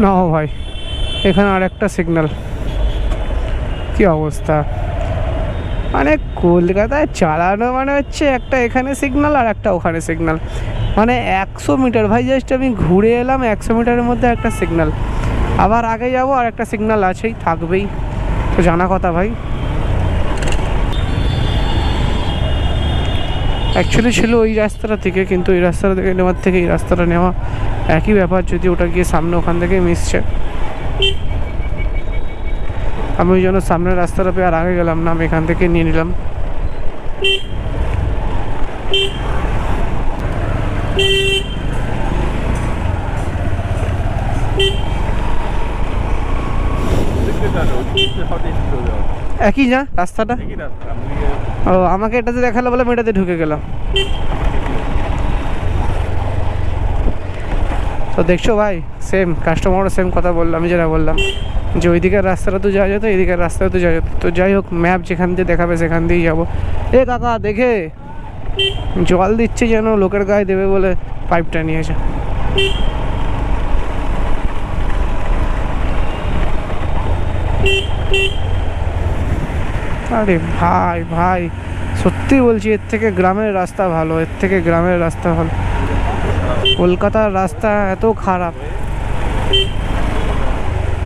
না ভাই, এখানে আর একটা সিগন্যাল। কি অবস্থা! মানে কলকাতায় চালানো মানে হচ্ছে একটা এখানে সিগন্যাল আর একটা ওখানে সিগন্যাল। মানে 100 মিটার ভাই, জাস্ট আমি ঘুরে এলাম, 100 মিটারের মধ্যে একটা সিগন্যাল। আবার আগে যাবো আর একটা সিগন্যাল আছেই, থাকবেই, তো জানা কথা ভাই। অ্যাকচুয়ালি ছিল ওই রাস্তাটা থেকে, কিন্তু এই রাস্তাটা থেকে নেওয়ার থেকে এই রাস্তাটা নেওয়া একই ব্যাপার, যদি ওটা গিয়ে সামনে ওখান থেকে মিশছে। আমি ওই জন্য সামনের রাস্তাটা পেয়ে আর আগে গেলাম না, আমি এখান থেকে নিয়ে নিলাম। একই না রাস্তাটা? ও, আমাকে এটাতে দেখালো বলে আমি এটাতে ঢুকে গেলাম। তো দেখছো ভাই, সেম কাস্টমারও সেম কথা বললাম, আমি যেটা বললাম যে ওই দিকের রাস্তাটা তো যাওয়া যেত, এই দিকের রাস্তাটা তো যাওয়া যেত। তো যাই হোক, ম্যাপ যেখান দিয়ে দেখাবে সেখান দিয়েই যাবো। এ কাকা দেখে জল দিচ্ছে যেন লোকের গায়ে দেবে বলে পাইপটা নিয়েছে। আরে ভাই ভাই, সত্যি বলছি, এর থেকে গ্রামের রাস্তা ভালো, এর থেকে গ্রামের রাস্তা ভালো। কলকাতার রাস্তা এত খারাপ।